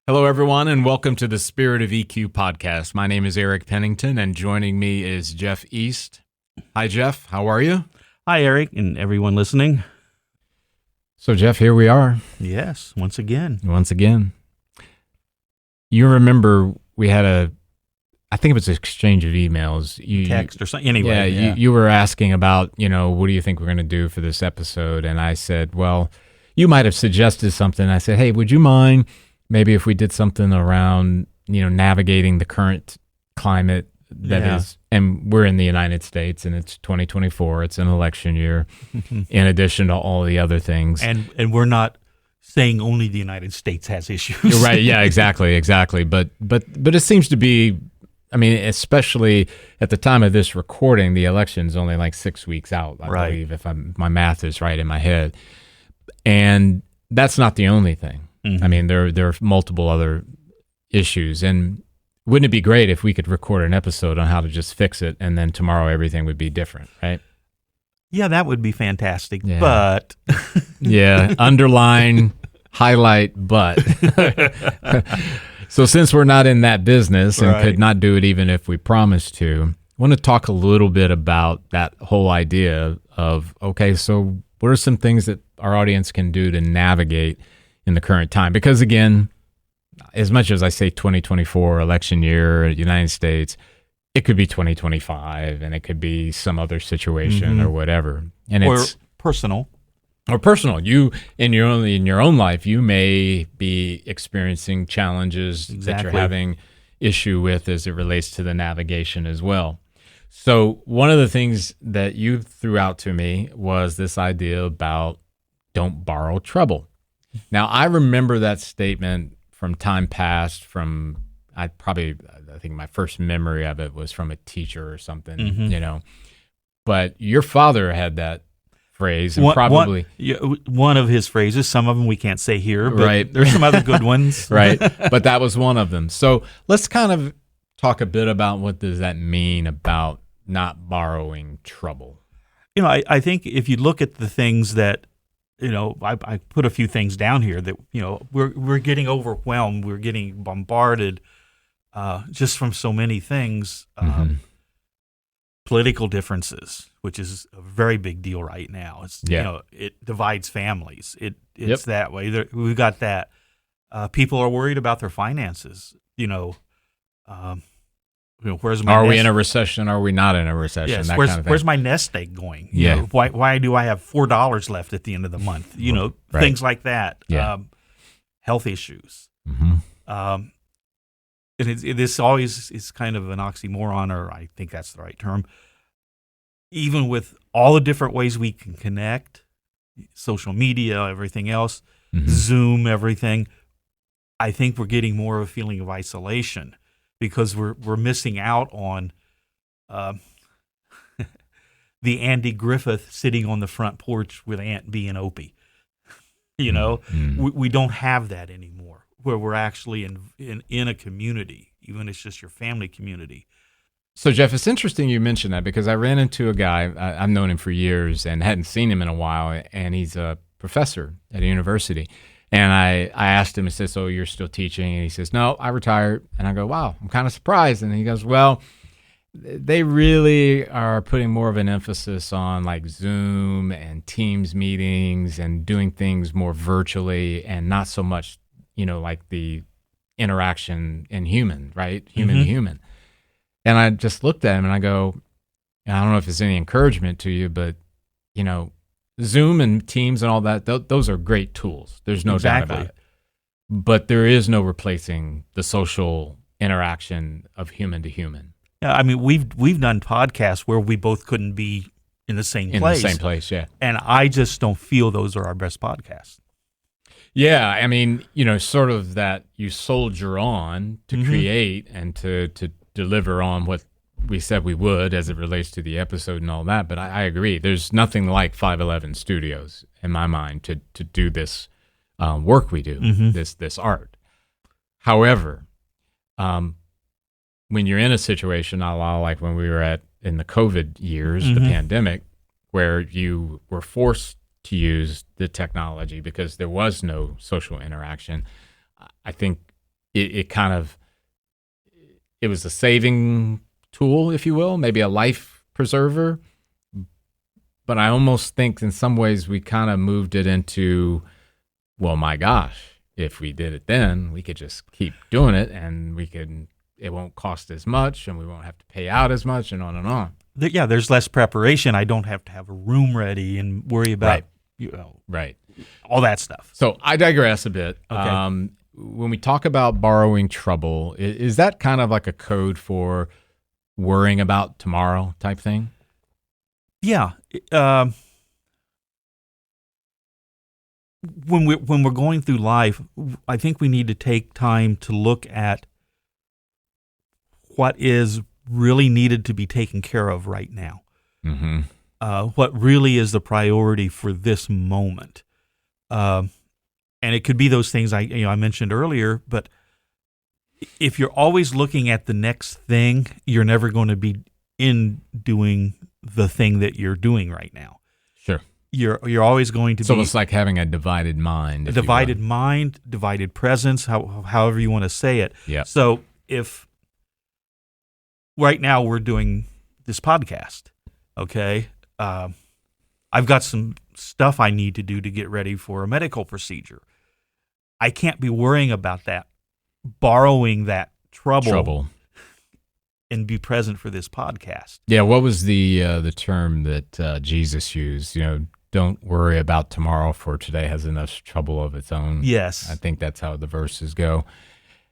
Hello, everyone, and welcome to the Spirit of EQ podcast. My name is Eric Pennington, and joining me is Jeff East. Hi, Jeff. How are you? Hi, Eric, and everyone listening. So, Jeff, here we are. Yes, once again. You remember we had I think it was an exchange of emails. Text or something. Anyway. Yeah. You were asking about, what do you think we're going to do for this episode? And I said, well, you might have suggested something. I said, hey, would you mind maybe if we did something around, navigating the current climate that is, and we're in the United States and it's 2024, it's an election year, in addition to all the other things. And we're not saying only the United States has issues. Right, yeah, exactly. But it seems to be, especially at the time of this recording, the election's only like 6 weeks out, I believe, if my math is right in my head. And that's not the only thing. Mm-hmm. There are multiple other issues, and wouldn't it be great if we could record an episode on how to just fix it, and then tomorrow everything would be different, right? Yeah, that would be fantastic, yeah. But... yeah, underline, highlight, but. So since we're not in that business and could not do it even if we promised to, I want to talk a little bit about that whole idea of, okay, so what are some things that our audience can do to navigate in the current time? Because again, as much as I say 2024 election year, United States, it could be 2025 and it could be some other situation or whatever. And it's personal. Or personal. You in your own life, you may be experiencing challenges that you're having issue with as it relates to the navigation as well. So one of the things that you threw out to me was this idea about don't borrow trouble. Now, I remember that statement from time past. I think my first memory of it was from a teacher or something, But your father had that phrase, and one of his phrases. Some of them we can't say here, but there's some other good ones. Right, but that was one of them. So let's kind of talk a bit about what does that mean about not borrowing trouble. I think if you look at the things that, I put a few things down here that, we're getting overwhelmed. We're getting bombarded just from so many things. Political differences, which is a very big deal right now. It's, it divides families. It's that way. We've got that. People are worried about their finances. Where's my Are we in a recession? Are we not in a recession? Yes. That kind of thing. Where's my nest egg going? Why do I have $4 left at the end of the month? Things like that. Yeah. Health issues. Mm-hmm. And this always is kind of an oxymoron, or I think that's the right term. Even with all the different ways we can connect, social media, everything else, Zoom, everything, I think we're getting more of a feeling of isolation because we're missing out on the Andy Griffith sitting on the front porch with Aunt Bee and Opie. We don't have that anymore, where we're actually in a community, even if it's just your family community. So, Jeff, it's interesting you mentioned that because I ran into a guy, I've known him for years and hadn't seen him in a while, and he's a professor at a university. And I asked him, I said, so you're still teaching? And he says, no, I retired. And I go, wow, I'm kind of surprised. And he goes, well, they really are putting more of an emphasis on like Zoom and Teams meetings and doing things more virtually and not so much like the interaction in human, right? Human to human. And I just looked at him and I go, I don't know if it's any encouragement to you, but, Zoom and Teams and all that, those are great tools. There's no doubt about it. But there is no replacing the social interaction of human to human. Yeah, we've done podcasts where we both couldn't be in the same place. In the same place, yeah. And I just don't feel those are our best podcasts. Yeah, sort of that you soldier on to create and to deliver on what we said we would as it relates to the episode and all that. But I agree. There's nothing like 511 Studios in my mind to do this work we do, this art. However, when you're in a situation, like when we were in the COVID years, the pandemic, where you were forced to use the technology because there was no social interaction, I think it kind of, it was a saving tool, if you will, maybe a life preserver. But I almost think in some ways we kind of moved it into, well, my gosh, if we did it then, we could just keep doing it, and it won't cost as much, and we won't have to pay out as much, and on and on. There's less preparation. I don't have to have a room ready and worry about, Right. all that stuff. So I digress a bit. Okay. When we talk about borrowing trouble, is that kind of like a code for worrying about tomorrow type thing? Yeah. When we're going through life, I think we need to take time to look at what is really needed to be taken care of right now. Mm-hmm. What really is the priority for this moment. And it could be those things I mentioned earlier, but if you're always looking at the next thing, you're never going to be in doing the thing that you're doing right now. Sure. You're always going to It's be almost like having a divided mind. a divided mind, divided presence, however you want to say it. Yeah. So if right now we're doing this podcast, okay, I've got some stuff I need to do to get ready for a medical procedure. I can't be worrying about that, borrowing that trouble. And be present for this podcast. Yeah, what was the term that Jesus used? Don't worry about tomorrow, for today has enough trouble of its own. Yes. I think that's how the verses go.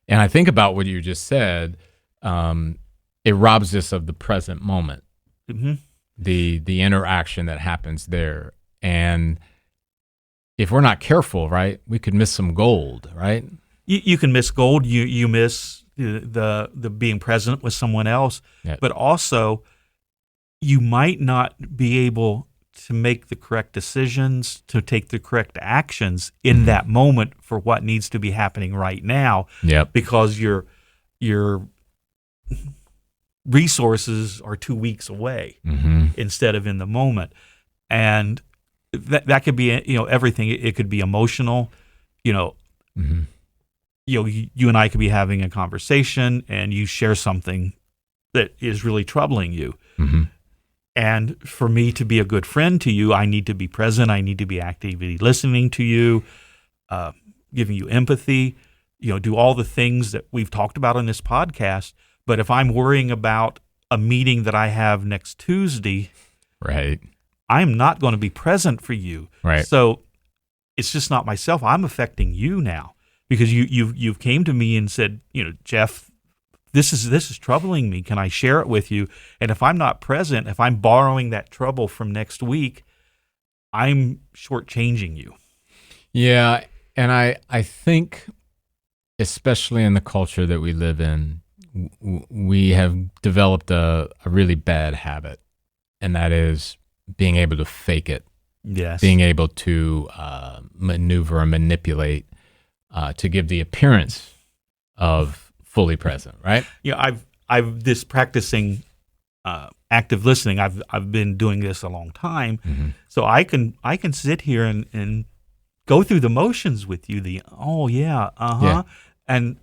And I think about what you just said. It robs us of the present moment, Mm-hmm. the interaction that happens there. And if we're not careful, right, we could miss some gold, right? You can miss gold. You miss the being present with someone else, Yeah. but also you might not be able to make the correct decisions, to take the correct actions in that moment for what needs to be happening right now. Yep. Because your resources are 2 weeks away instead of in the moment, and that could be everything. It could be emotional, Mm-hmm. You and I could be having a conversation and you share something that is really troubling you. Mm-hmm. And for me to be a good friend to you, I need to be present. I need to be actively listening to you, giving you empathy, do all the things that we've talked about on this podcast. But if I'm worrying about a meeting that I have next Tuesday, Right. I'm not going to be present for you. Right. So it's just not myself. I'm affecting you now because you've came to me and said, Jeff, this is troubling me. Can I share it with you? And if I'm not present, if I'm borrowing that trouble from next week, I'm shortchanging you. Yeah, and I think, especially in the culture that we live in, we have developed a really bad habit, and that is being able to fake it. Yes. Being able to maneuver and manipulate to give the appearance of fully present, right? I've this practicing active listening. I've been doing this a long time, so I can sit here and go through the motions with you. And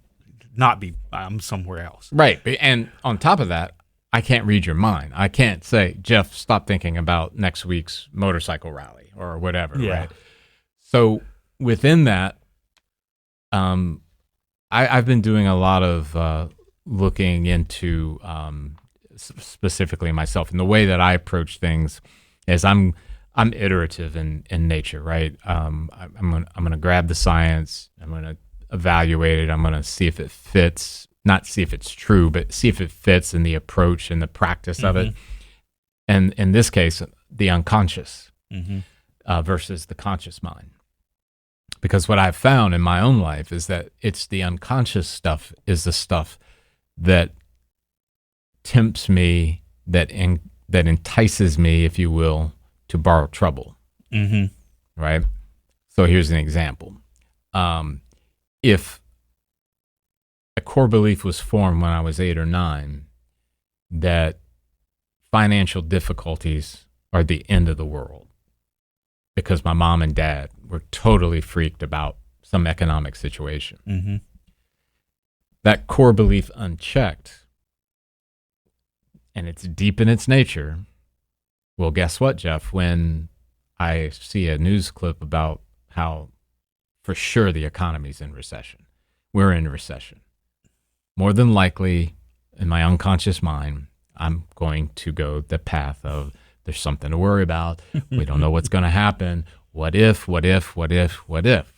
not be I'm somewhere else. Right, and on top of that, I can't read your mind. I can't say, Jeff, stop thinking about next week's motorcycle rally or whatever, right? So within that, I've been doing a lot of looking into specifically myself, and the way that I approach things is I'm iterative in nature, right? I'm gonna grab the science, I'm gonna evaluate it, I'm gonna see if it fits. Not see if it's true, but see if it fits in the approach and the practice of it. And in this case, the unconscious versus the conscious mind. Because what I've found in my own life is that it's the unconscious stuff is the stuff that tempts me, that entices me, if you will, to borrow trouble. Right? So here's an example. If a core belief was formed when I was 8 or 9 that financial difficulties are the end of the world because my mom and dad were totally freaked about some economic situation. that core belief unchecked, and it's deep in its nature, well, guess what, Jeff? When I see a news clip about how for sure the economy's in recession, we're in recession, more than likely, in my unconscious mind, I'm going to go the path of there's something to worry about. We don't know what's going to happen. What if, what if, what if, what if?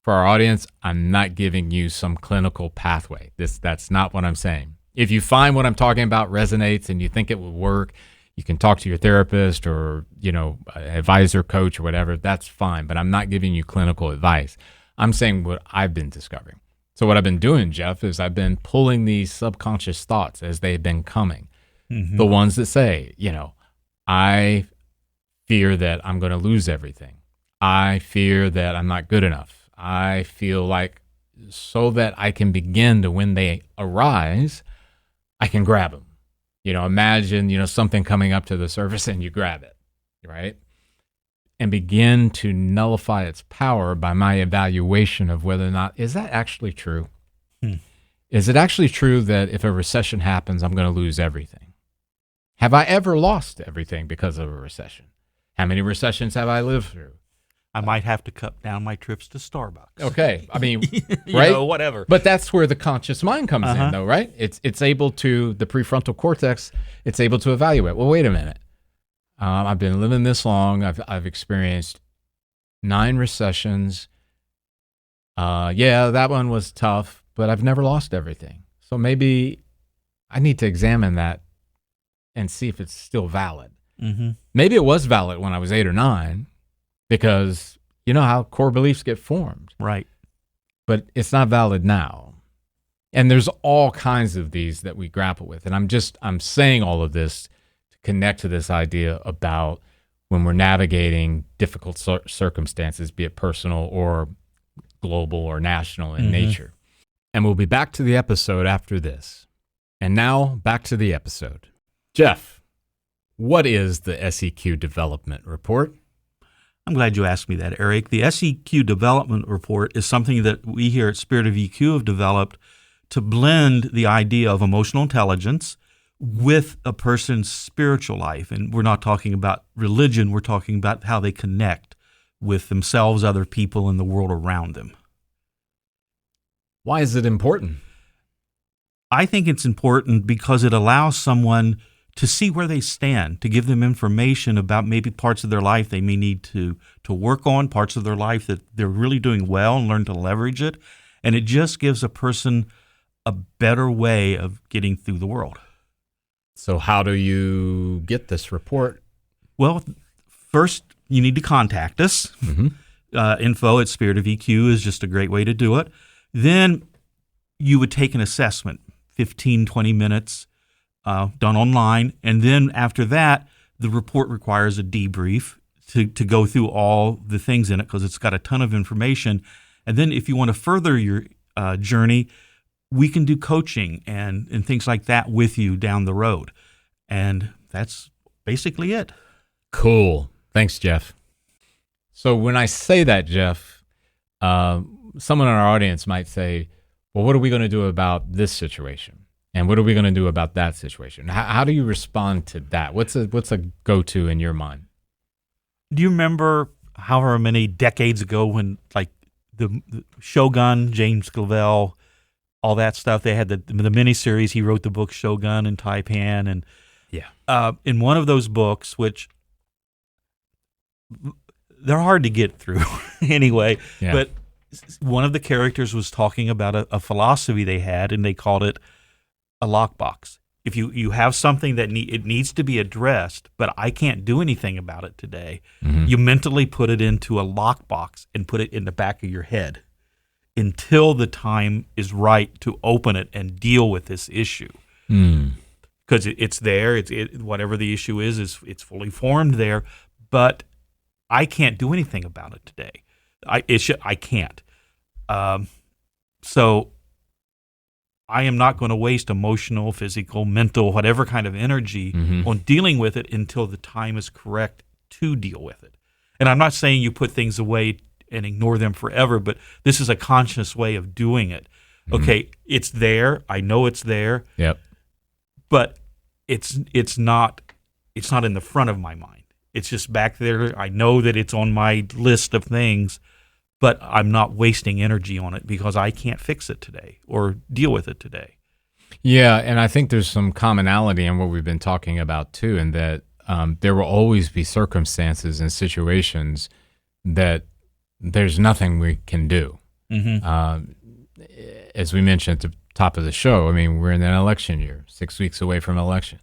For our audience, I'm not giving you some clinical pathway. That's not what I'm saying. If you find what I'm talking about resonates and you think it will work, you can talk to your therapist or, advisor, coach, or whatever. That's fine. But I'm not giving you clinical advice. I'm saying what I've been discovering. So what I've been doing, Jeff, is I've been pulling these subconscious thoughts as they've been coming. Mm-hmm. The ones that say, I fear that I'm going to lose everything. I fear that I'm not good enough. I feel like so that I can begin to, when they arise, I can grab them. Imagine, something coming up to the surface and you grab it, right? And begin to nullify its power by my evaluation of whether or not, is that actually true? Is it actually true that if a recession happens, I'm going to lose everything? Have I ever lost everything because of a recession? How many recessions have I lived through? I might have to cut down my trips to Starbucks. Okay. I mean, right? Whatever. But that's where the conscious mind comes in, though, right? It's able to, the prefrontal cortex, it's able to evaluate. Well, wait a minute. I've been living this long. I've experienced 9 recessions. That one was tough, but I've never lost everything. So maybe I need to examine that and see if it's still valid. Mm-hmm. Maybe it was valid when I was 8 or 9. Because you know how core beliefs get formed. Right. But it's not valid now. And there's all kinds of these that we grapple with. And I'm saying all of this to connect to this idea about when we're navigating difficult circumstances, be it personal or global or national in nature. And we'll be back to the episode after this. And now back to the episode. Jeff, what is the SEQ Development Report? I'm glad you asked me that, Eric. The SEQ Development Report is something that we here at Spirit of EQ have developed to blend the idea of emotional intelligence with a person's spiritual life. And we're not talking about religion. We're talking about how they connect with themselves, other people, and the world around them. Why is it important? I think it's important because it allows someone to see where they stand, to give them information about maybe parts of their life they may need to work on, parts of their life that they're really doing well and learn to leverage it. And it just gives a person a better way of getting through the world. So how do you get this report? Well, first you need to contact us. Info at Spirit of EQ is just a great way to do it. Then you would take an assessment, 15, 20 minutes, done online. And then after that, the report requires a debrief to go through all the things in it because it's got a ton of information. And then if you want to further your journey, we can do coaching and things like that with you down the road. And that's basically it. Cool. Thanks, Jeff. So when I say that, Jeff, someone in our audience might say, well, what are we going to do about this situation? And what are we going to do about that situation? How do you respond to that? What's a go-to in your mind? Do you remember however many decades ago when like the Shogun, James Clavell, all that stuff, they had the miniseries, he wrote the book Shogun and Taipan. And in one of those books, which they're hard to get through anyway, but one of the characters was talking about a philosophy they had, and they called it a lockbox. If you have something that it needs to be addressed, but I can't do anything about it today, you mentally put it into a lockbox and put it in the back of your head until the time is right to open it and deal with this issue. Because it's there, whatever the issue is, it's fully formed there, but I can't do anything about it today. I can't. So I am not going to waste emotional, physical, mental, whatever kind of energy on dealing with it until the time is correct to deal with it. And I'm not saying you put things away and ignore them forever, but this is a conscious way of doing it. Okay, it's there. I know it's there, Yep. but it's not in the front of my mind. It's just back there. I know that it's on my list of things, but I'm not wasting energy on it because I can't fix it today or deal with it today. Yeah, and I think there's some commonality in what we've been talking about too, in that there will always be circumstances and situations that there's nothing we can do. As we mentioned at the top of the show, I mean, we're in an election year, 6 weeks away from election.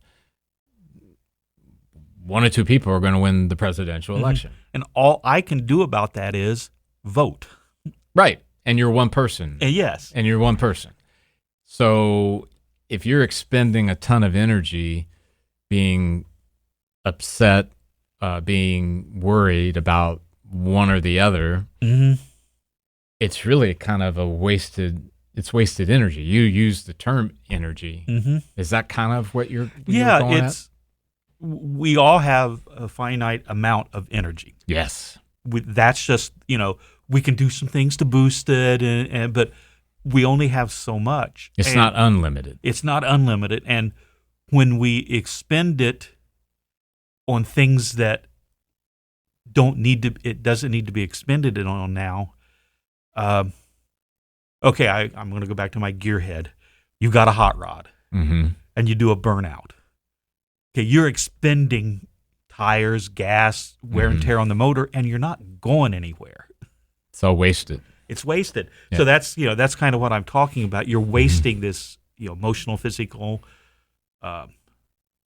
One or two people are going to win the presidential election. And all I can do about that is vote. Right. And you're one person. Yes. And you're one person. So if you're expending a ton of energy being upset, being worried about one or the other, it's really kind of wasted energy. You use the term energy. Is that kind of what you're going at? We all have a finite amount of energy. Yes. That's just, we can do some things to boost it, but we only have so much. It's not unlimited. It's not unlimited. And when we expend it on things that it doesn't need to be expended on now. Okay, I'm going to go back to my gearhead. You got a hot rod, and you do a burnout. Okay, you're expending tires, gas, wear and tear on the motor, and you're not going anywhere. It's all wasted. It's wasted. Yeah. So that's kind of what I'm talking about. You're wasting this emotional, physical,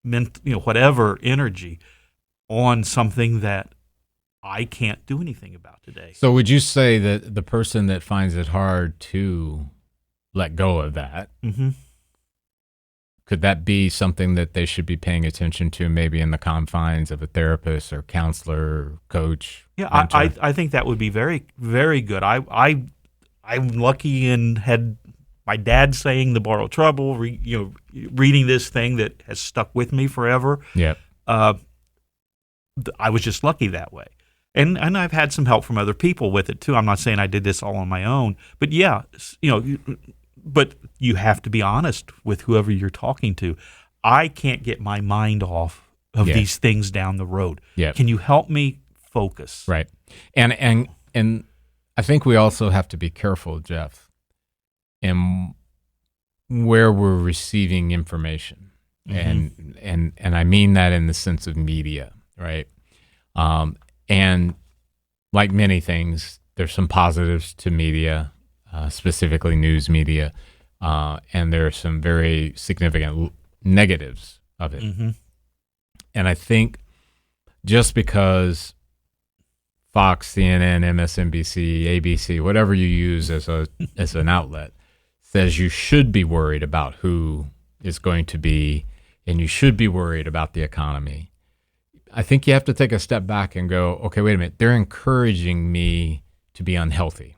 whatever energy on something that I can't do anything about today. So would you say that the person that finds it hard to let go of that, could that be something that they should be paying attention to, maybe in the confines of a therapist or counselor or coach? Yeah, I think that would be very, very good. I'm lucky and had my dad saying the borrowed trouble, reading this thing that has stuck with me forever. Yep. I was just lucky that way. And I've had some help from other people with it too. I'm not saying I did this all on my own, but yeah, but you have to be honest with whoever you're talking to. I can't get my mind off of these things down the road. Yep. Can you help me focus? Right. And I think we also have to be careful, Jeff, in where we're receiving information. And I mean that in the sense of media, right? And like many things, there's some positives to media, specifically news media, and there are some very significant negatives of it. And I think just because Fox, CNN, MSNBC, ABC, whatever you use as an outlet, says you should be worried about who is going to be, and you should be worried about the economy, I think you have to take a step back and go, okay, wait a minute. They're encouraging me to be unhealthy.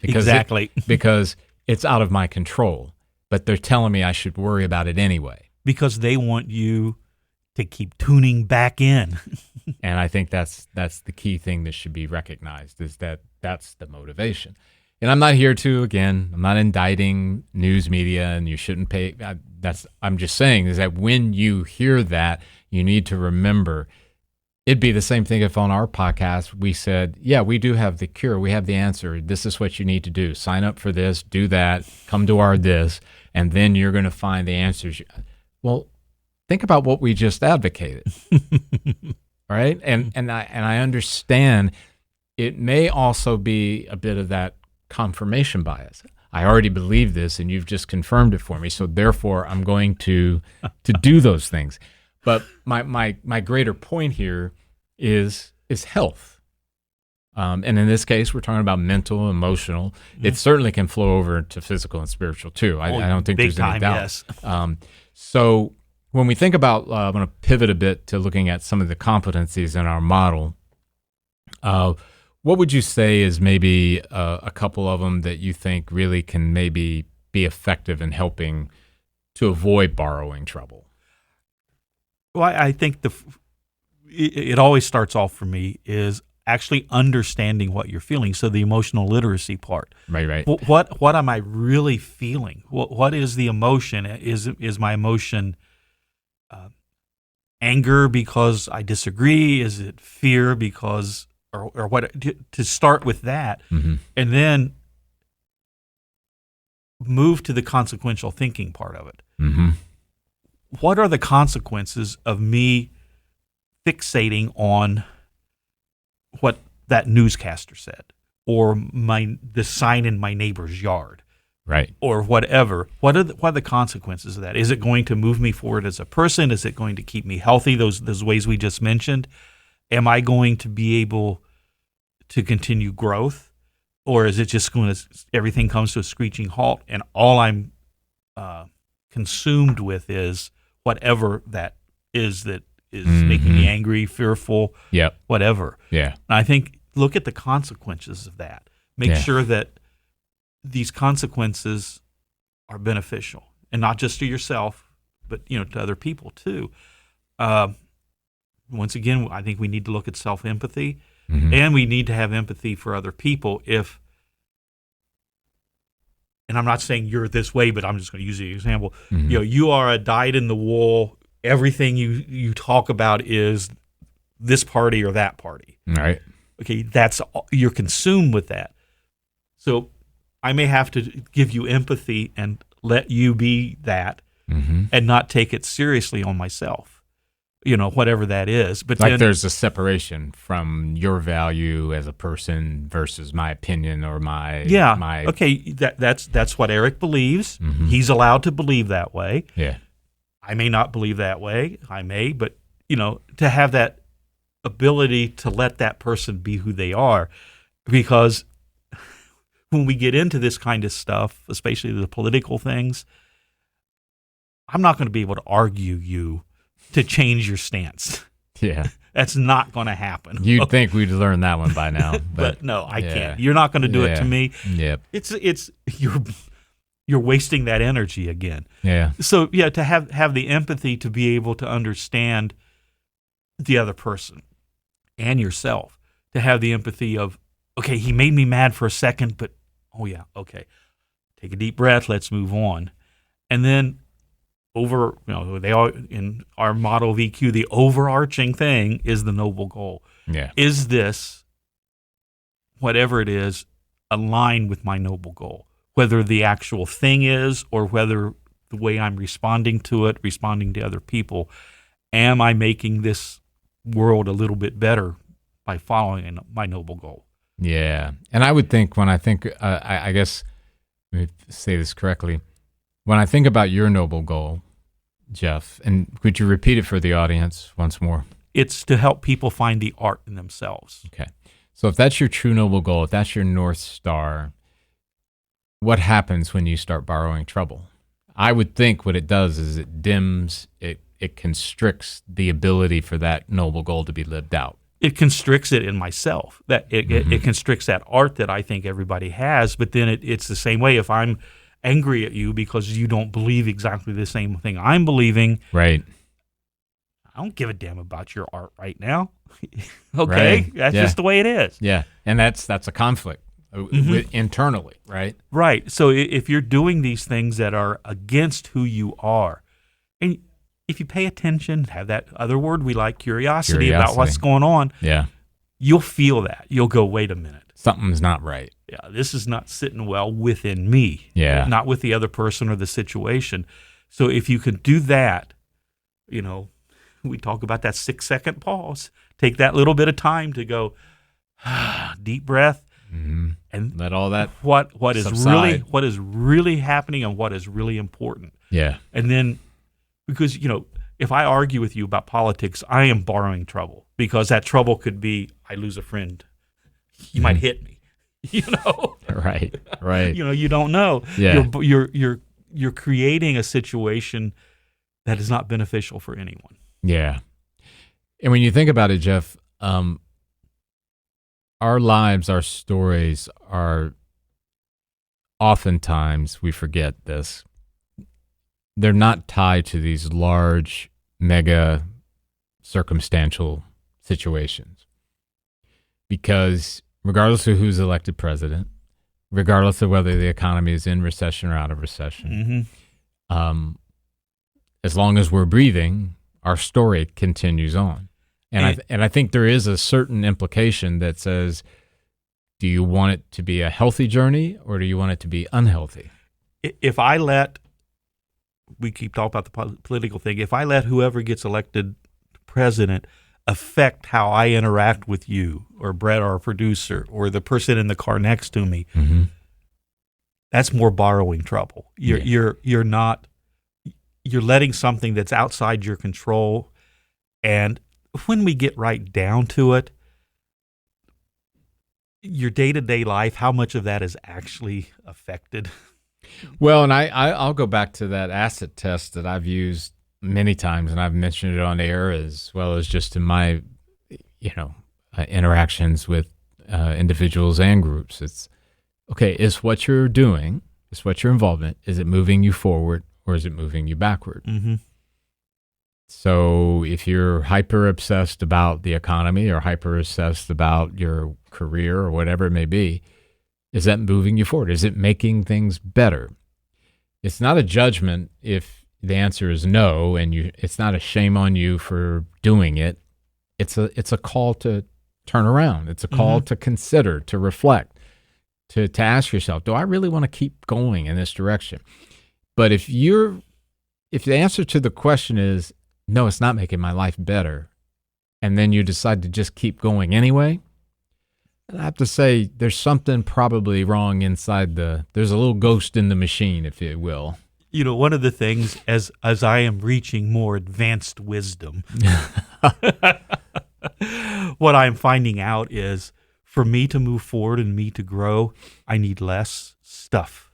Exactly. Because it's out of my control, but they're telling me I should worry about it anyway. Because they want you to keep tuning back in. And I think that's the key thing that should be recognized, is that that's the motivation. And I'm not here to, again, I'm not indicting news media and you shouldn't pay. I'm just saying is that when you hear that, you need to remember. It'd be the same thing if on our podcast we said, yeah, we do have the cure. We have the answer. This is what you need to do. Sign up for this, do that, come to our this, and then you're going to find the answers. Well, think about what we just advocated, right? And I understand it may also be a bit of that confirmation bias. I already believe this, and you've just confirmed it for me, so therefore I'm going to do those things. But my greater point here is health. And in this case, we're talking about mental, emotional. Mm-hmm. It certainly can flow over to physical and spiritual too. I don't think there's any doubt. Yes. So when we think about, I'm going to pivot a bit to looking at some of the competencies in our model. What would you say is maybe a couple of them that you think really can maybe be effective in helping to avoid borrowing trouble? Well, I think it always starts off for me is actually understanding what you're feeling. So the emotional literacy part. Right. What am I really feeling? What is the emotion? Is my emotion anger because I disagree? Is it fear because or what? To start with that, Mm-hmm. and then move to the consequential thinking part of it. Mm-hmm. What are the consequences of me fixating on what that newscaster said, or the sign in my neighbor's yard, Right. or whatever? What are the consequences of that? Is it going to move me forward as a person? Is it going to keep me healthy? Those ways we just mentioned. Am I going to be able to continue growth, or is it just going to everything comes to a screeching halt, and all I'm consumed with is whatever that is making me angry, fearful, Yep. whatever. Yeah. And I think look at the consequences of that. Make sure that these consequences are beneficial, and not just to yourself, but to other people too. Once again, I think we need to look at self-empathy, and we need to have empathy for other people. And I'm not saying you're this way, but I'm just going to use the example. You are a dyed-in-the-wool. Everything you talk about is this party or that party. Right. Okay, you're consumed with that. So I may have to give you empathy and let you be that, and not take it seriously on myself. Whatever that is. But like then, there's a separation from your value as a person versus my opinion or my okay, that's what Eric believes. He's allowed to believe that way. Yeah. I may not believe that way. I may, but to have that ability to let that person be who they are, because when we get into this kind of stuff, especially the political things, I'm not going to be able to argue you to change your stance. Yeah. That's not going to happen. You'd think we'd learn that one by now, but no, I can't. You're not going to do it to me. Yep. It's you're wasting that energy again. Yeah. So to have the empathy to be able to understand the other person and yourself, to have the empathy of, okay, he made me mad for a second, but okay, take a deep breath, let's move on. And then they are in our motto of EQ, the overarching thing is the noble goal. Yeah. Is this, whatever it is, aligned with my noble goal? Whether the actual thing is, or whether the way I'm responding to it, responding to other people, am I making this world a little bit better by following my noble goal? Yeah. And I would think I guess, let me say this correctly. When I think about your noble goal, Jeff, and could you repeat it for the audience once more? It's to help people find the art in themselves. Okay. So if that's your true noble goal, if that's your North Star, what happens when you start borrowing trouble? I would think what it does is it dims, it constricts the ability for that noble goal to be lived out. It constricts it in myself. That it constricts that art that I think everybody has, but then it's the same way. If I'm angry at you because you don't believe exactly the same thing I'm believing, right? I don't give a damn about your art right now. Okay, right. That's just the way it is. Yeah, and that's a conflict internally, right? Right. So if you're doing these things that are against who you are, and if you pay attention, have that other word we like, curiosity about what's going on, you'll feel that. You'll go, wait a minute. Something's not right. Yeah, this is not sitting well within me. Yeah. Not with the other person or the situation. So if you can do that, we talk about that 6-second pause. Take that little bit of time to go, deep breath, and let all that what is subside. really happening and what is really important. Yeah. And then, because if I argue with you about politics, I am borrowing trouble, because that trouble could be I lose a friend, you might hit me, Right. You don't know. Yeah. You're creating a situation that is not beneficial for anyone. Yeah. And when you think about it, Jeff, our lives, our stories are oftentimes, we forget this, they're not tied to these large, mega circumstantial situations. because regardless of who's elected president, regardless of whether the economy is in recession or out of recession, as long as we're breathing, our story continues on. And I think there is a certain implication that says, do you want it to be a healthy journey or do you want it to be unhealthy? If we keep talking about the political thing, if I let whoever gets elected president affect how I interact with you or Brett, our producer, or the person in the car next to me, that's more borrowing trouble. You're letting something that's outside your control. And when we get right down to it, your day-to-day life, how much of that is actually affected? Well, and I'll go back to that asset test that I've used many times, and I've mentioned it on air as well as just in my, interactions with individuals and groups. It's, okay, is what you're doing, is what your involvement, is it moving you forward or is it moving you backward? So if you're hyper obsessed about the economy or hyper obsessed about your career or whatever it may be, is that moving you forward? Is it making things better? It's not a judgment if the answer is no, and it's not a shame on you for doing it. It's a call to turn around. It's a call to consider, to reflect, to ask yourself, do I really want to keep going in this direction? But if the answer to the question is, no, it's not making my life better, and then you decide to just keep going anyway, I have to say there's something probably wrong inside there's a little ghost in the machine, if you will. One of the things as I am reaching more advanced wisdom, what I'm finding out is for me to move forward and me to grow, I need less stuff.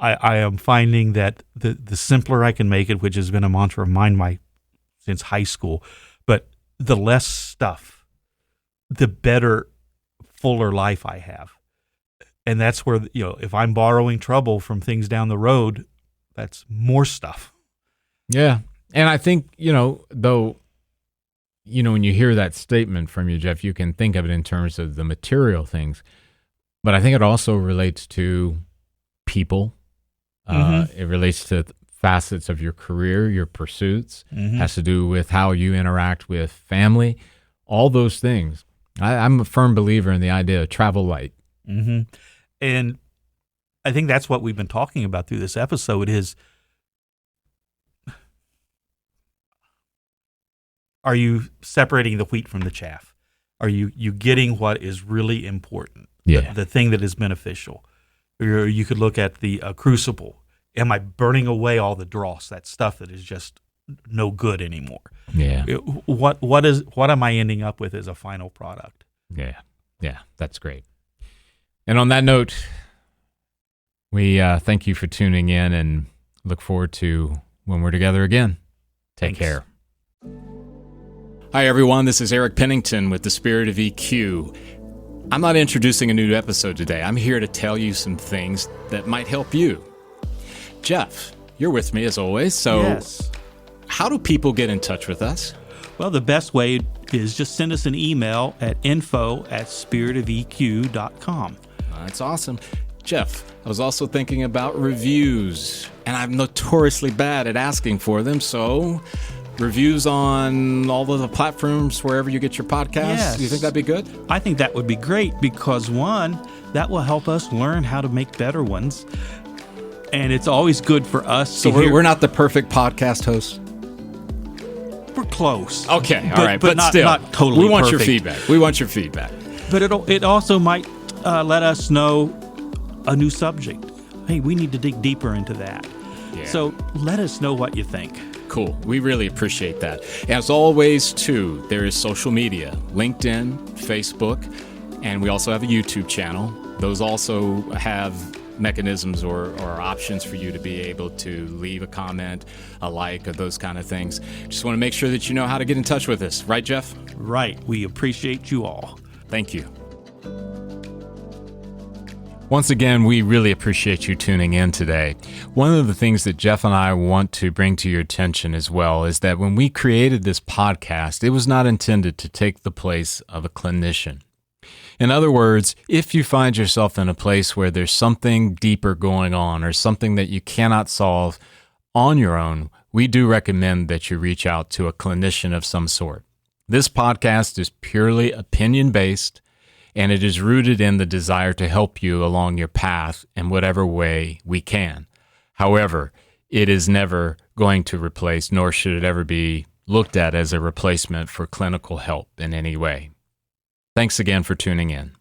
I am finding that the simpler I can make it, which has been a mantra of mine since high school, but the less stuff, the better, fuller life I have. And that's where, if I'm borrowing trouble from things down the road, that's more stuff. Yeah. And I think, though, when you hear that statement from you, Jeff, you can think of it in terms of the material things, but I think it also relates to people. It relates to facets of your career, your pursuits, has to do with how you interact with family, all those things. I'm a firm believer in the idea of travel light. And I think that's what we've been talking about through this episode is, are you separating the wheat from the chaff? Are you getting what is really important, the thing that is beneficial? Or you could look at the crucible. Am I burning away all the dross, that stuff that is just no good anymore? Yeah. What am I ending up with as a final product? Yeah, that's great. And on that note, we thank you for tuning in and look forward to when we're together again. Take care. Hi, everyone. This is Eric Pennington with The Spirit of EQ. I'm not introducing a new episode today. I'm here to tell you some things that might help you. Jeff, you're with me as always. So yes. How do people get in touch with us? Well, the best way is just send us an email at info@spiritofeq.com. That's awesome. Jeff, I was also thinking about reviews, and I'm notoriously bad at asking for them, so reviews on all of the platforms, wherever you get your podcasts. Yes. Do you think that'd be good? I think that would be great because, one, that will help us learn how to make better ones. And it's always good for us. So we're not the perfect podcast hosts? We're close. Okay, all right. But not, still, not totally we want perfect. your feedback. We want your feedback. But it also might let us know a new subject. Hey, we need to dig deeper into that. Yeah. So let us know what you think. Cool. We really appreciate that. As always, too, there is social media, LinkedIn, Facebook, and we also have a YouTube channel. Those also have mechanisms or options for you to be able to leave a comment, a like, or those kind of things. Just want to make sure that you know how to get in touch with us. Right, Jeff? Right. We appreciate you all. Thank you. Once again, we really appreciate you tuning in today. One of the things that Jeff and I want to bring to your attention as well is that when we created this podcast, it was not intended to take the place of a clinician. In other words, if you find yourself in a place where there's something deeper going on or something that you cannot solve on your own, we do recommend that you reach out to a clinician of some sort. This podcast is purely opinion-based, and it is rooted in the desire to help you along your path in whatever way we can. However, it is never going to replace, nor should it ever be looked at as a replacement for clinical help in any way. Thanks again for tuning in.